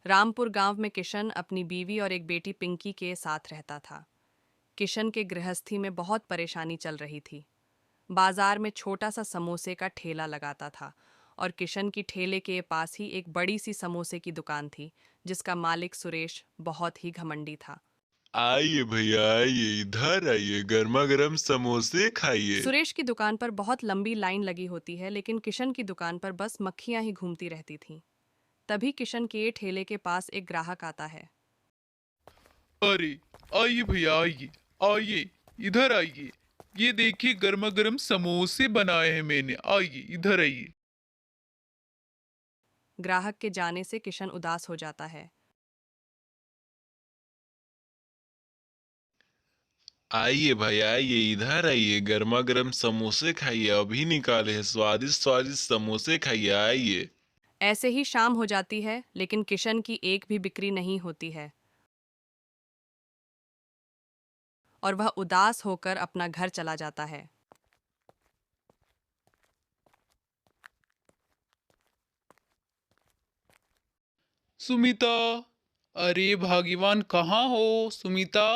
रामपुर गांव में किशन अपनी बीवी और एक बेटी पिंकी के साथ रहता था। किशन के गृहस्थी में बहुत परेशानी चल रही थी। बाजार में छोटा सा समोसे का ठेला लगाता था और किशन की ठेले के पास ही एक बड़ी सी समोसे की दुकान थी, जिसका मालिक सुरेश बहुत ही घमंडी था। आइए भैया, आइए इधर आइए, गर्मा गर्म समोसे खाइए। सुरेश की दुकान पर बहुत लंबी लाइन लगी होती है, लेकिन किशन की दुकान पर बस मक्खियां ही घूमती रहती थीं। तभी किशन के ठेले के पास एक ग्राहक आता है। अरे, आइए भैया, आइए आइए, इधर आइए। ये देखिए, गर्मा गर्म समोसे बनाए हैं मैंने। आइए इधर आइए। ग्राहक के जाने से किशन उदास हो जाता है। आइए भाई, आइए इधर आइए, गर्मा गर्म समोसे खाइए। अभी निकाले हैं स्वादिष्ट स्वादिष्ट समोसे, खाइए आइए। ऐसे ही शाम हो जाती है, लेकिन किशन की एक भी बिक्री नहीं होती है और वह उदास होकर अपना घर चला जाता है। सुमिता, अरे भाग्यवान, कहाँ हो सुमिता?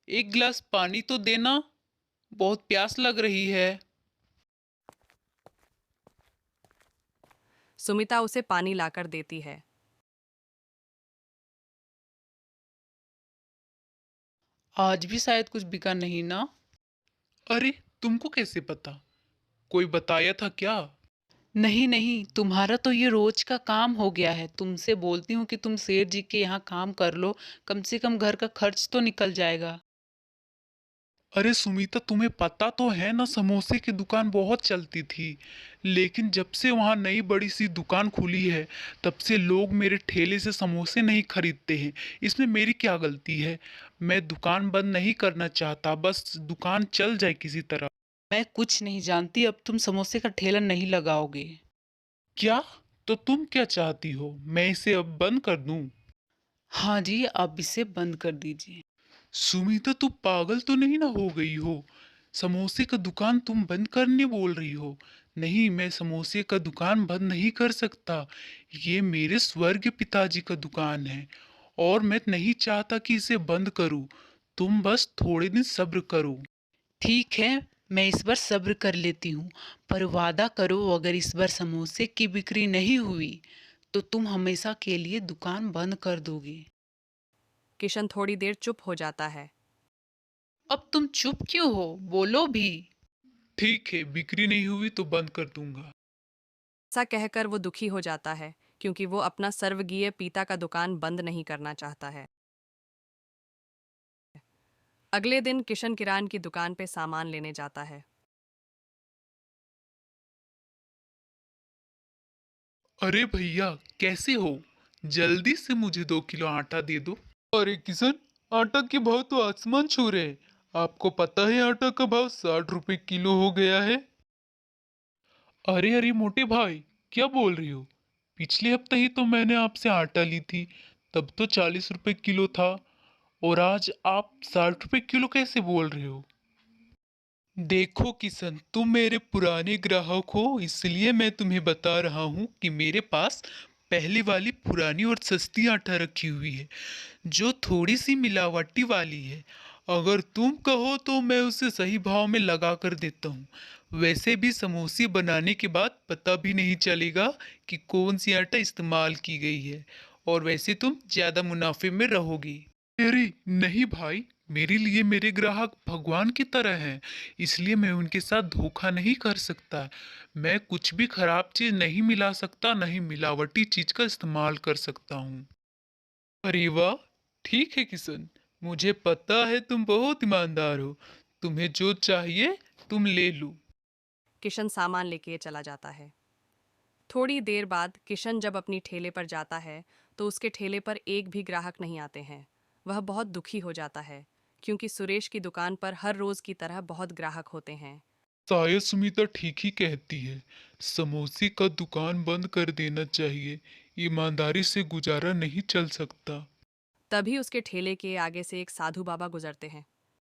एक गिलास पानी तो देना, बहुत प्यास लग रही है। सुमिता उसे पानी लाकर देती है। आज भी शायद कुछ बिका नहीं ना। अरे, तुमको कैसे पता? कोई बताया था क्या? नहीं नहीं, तुम्हारा तो ये रोज का काम हो गया है। तुमसे बोलती हूँ कि तुम सेठ जी के यहाँ काम कर लो, कम से कम घर का खर्च तो निकल जाएगा। अरे सुमिता, तुम्हें पता तो है ना, समोसे की दुकान बहुत चलती थी। लेकिन जब से वहाँ नई बड़ी सी दुकान खुली है, तब से लोग मेरे ठेले से समोसे नहीं खरीदते हैं। इसमें मेरी क्या गलती है? मैं दुकान बंद नहीं करना चाहता, बस दुकान चल जाए किसी तरह। मैं कुछ नहीं जानती, अब तुम समोसे का ठेला नहीं लगाओगे। क्या? तो तुम क्या चाहती हो, मैं इसे अब बंद कर दूं? हाँ जी, अब इसे बंद कर दीजिए। सुमिता, तू पागल तो नहीं ना हो गई हो? समोसे का दुकान तुम बंद करने बोल रही हो? नहीं, मैं समोसे का दुकान बंद नहीं कर सकता। ये मेरे स्वर्ग पिताजी का दुकान है और मैं नहीं चाहता कि इसे बंद करूं। तुम बस थोड़े दिन सब्र करो। ठीक है, मैं इस बार सब्र कर लेती हूँ, पर वादा करो अगर इस बार समोसे की बिक्री नहीं हुई तो तुम हमेशा के लिए दुकान बंद कर दोगे। किशन थोड़ी देर चुप हो जाता है। अब तुम चुप क्यों हो, बोलो भी। ठीक है, बिक्री नहीं हुई तो बंद कर दूंगा। ऐसा कहकर वो दुखी हो जाता है, क्योंकि वो अपना सर्वगीय पिता का दुकान बंद नहीं करना चाहता है। अगले दिन किशन किरान की दुकान पे सामान लेने जाता है। अरे भैया, कैसे हो? जल्दी से मुझे 2 किलो आटा दे दो। अरे किशन, आटा के भाव तो आसमान छू रहे हैं। आपको पता है आटा का भाव 60 रुपए किलो हो गया है। अरे अरे मोटे भाई, क्या बोल रही हो? पिछले हफ्ते ही तो मैंने आपसे आटा ली थी, तब तो 40 रुपए किलो था। और आज आप 60 रुपए किलो कैसे बोल रहे हो? देखो किशन, तुम मेरे पुराने ग्राहक हो, इसलिए मैं तुम्हें बता रहा हूँ कि मेरे पास पहले वाली पुरानी और सस्ती आटा रखी हुई है, जो थोड़ी सी मिलावटी वाली है। अगर तुम कहो तो मैं उसे सही भाव में लगा कर देता हूँ। वैसे भी समोसे बनाने के बाद पता भी नहीं चलेगा कि कौन सी आटा इस्तेमाल की गई है, और वैसे तुम ज़्यादा मुनाफे में रहोगी। अरे नहीं भाई, मेरे लिए मेरे ग्राहक भगवान की तरह हैं, इसलिए मैं उनके साथ धोखा नहीं कर सकता। मैं कुछ भी खराब चीज नहीं मिला सकता, नहीं मिलावटी चीज का इस्तेमाल कर सकता हूँ। अरे वाह, ठीक है किशन, मुझे पता है तुम बहुत ईमानदार हो। तुम्हें जो चाहिए तुम ले लो। किशन सामान लेके चला जाता है। थोड़ी देर बाद किशन जब अपनी ठेले पर जाता है, तो उसके ठेले पर एक भी ग्राहक नहीं आते हैं। वह बहुत दुखी हो जाता है, क्योंकि सुरेश की दुकान पर हर रोज की तरह बहुत ग्राहक होते हैं। शायद सुमिता ठीक ही कहती है, समोसे का दुकान बंद कर देना चाहिए। ईमानदारी से गुजारा नहीं चल सकता। तभी उसके ठेले के आगे से एक साधु बाबा गुजरते हैं।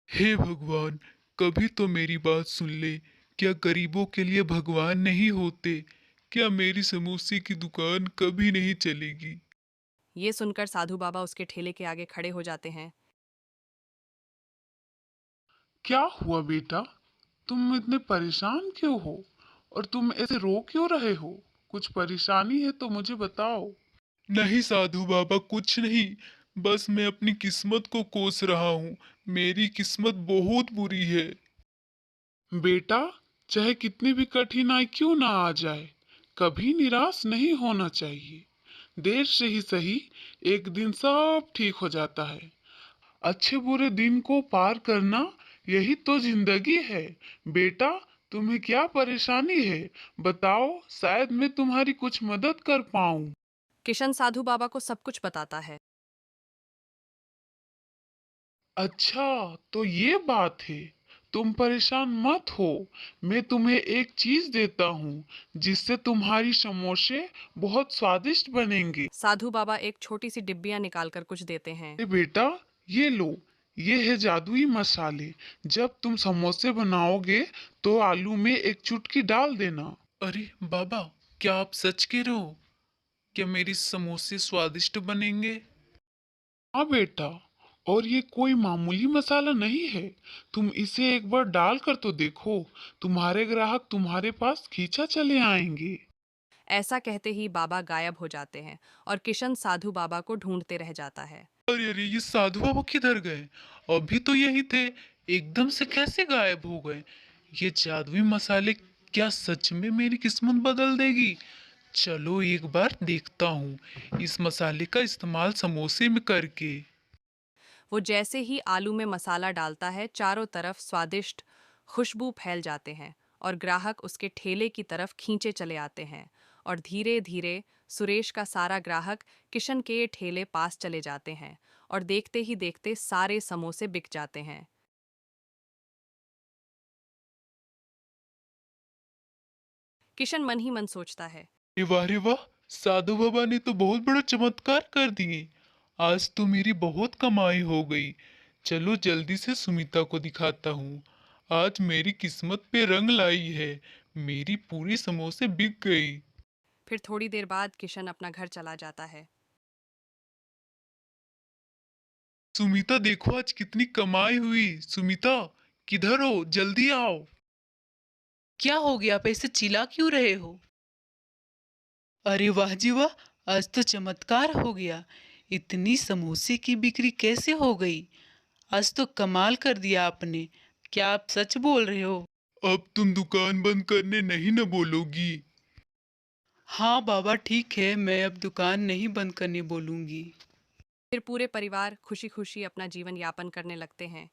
हे भगवान, कभी तो मेरी बात सुन ले। क्या गरीबों के लिए भगवान नहीं होते? क्या मेरी समोसे की दुकान कभी नहीं चलेगी? ये सुनकर साधु बाबा उसके ठेले के आगे खड़े हो जाते हैं। क्या हुआ बेटा? तुम इतने परेशान क्यों हो? और तुम ऐसे रो क्यों रहे हो? कुछ परेशानी है तो मुझे बताओ। नहीं साधु बाबा, कुछ नहीं। बस मैं अपनी किस्मत को कोस रहा हूँ। मेरी किस्मत बहुत बुरी है। बेटा, चाहे कितनी भी कठिनाई क्यों ना आ जाए, कभी निराश नहीं होना चाहिए। देर से ही सही, एक दिन सब ठीक हो जाता है। अच्छे बुरे दिन को पार करना, यही तो जिंदगी है। बेटा, तुम्हें क्या परेशानी है? बताओ, शायद मैं तुम्हारी कुछ मदद कर पाऊं। किशन साधु बाबा को सब कुछ बताता है। अच्छा, तो ये बात है। तुम परेशान मत हो। मैं तुम्हें एक चीज देता हूँ, जिससे तुम्हारी समोसे बहुत स्वादिष्ट बनेंगे। साधु बाबा एक छोटी सी डिब्बियां निकालकर कुछ देते हैं। बेटा, ये लो। ये है जादुई मसाले। जब तुम समोसे बनाओगे तो आलू में एक चुटकी डाल देना। अरे बाबा, क्या आप सच कह रहे हो? क्या मेरी समोसे स्वादिष्ट बनेंगे? हाँ बेटा, और ये कोई मामूली मसाला नहीं है। तुम इसे एक बार डाल कर तो देखो। तुम्हारे ग्राहक तुम्हारे पास खींचा चले आएंगे। ऐसा कहते ही बाबा गायब हो जाते हैं और किशन साधु बाबा को ढूंढते रह जाता है। अरे अरे, ये साधु बाबा किधर गए? अभी तो यही थे, एकदम से कैसे गायब हो गए? ये जादुई मसाले क्या सच में मेरी किस्मत बदल देगी? चलो एक बार देखता हूँ इस मसाले का इस्तेमाल समोसे में करके। वो जैसे ही आलू में मसाला डालता है, चारों तरफ स्वादिष्ट खुशबू फैल जाते हैं और ग्राहक उसके ठेले की तरफ खींचे चले आते हैं। और धीरे धीरे सुरेश का सारा ग्राहक किशन के ठेले पास चले जाते हैं और देखते ही देखते सारे समोसे बिक जाते हैं। किशन मन ही मन सोचता है। रे वाह, साधु बाबा ने तो बहुत बड़ा चमत्कार कर दिए। आज तो मेरी बहुत कमाई हो गई। चलो जल्दी से सुमिता को दिखाता हूँ। आज मेरी किस्मत पे रंग लाई है। मेरी पूरी समोसे बिक गई। फिर थोड़ी देर बाद किशन अपना घर चला जाता है। सुमिता देखो, आज कितनी कमाई हुई। सुमिता, किधर हो? जल्दी आओ। क्या हो गया? आप ऐसे चिल्ला क्यों रहे हो? अरे वाह जी वाह, आज तो चमत्कार हो गया। इतनी समोसे की बिक्री कैसे हो गई? आज तो कमाल कर दिया आपने। क्या आप सच बोल रहे हो? अब तुम दुकान बंद करने नहीं न बोलोगी? हाँ बाबा, ठीक है, मैं अब दुकान नहीं बंद करने बोलूंगी। फिर पूरे परिवार खुशी खुशी अपना जीवन यापन करने लगते हैं।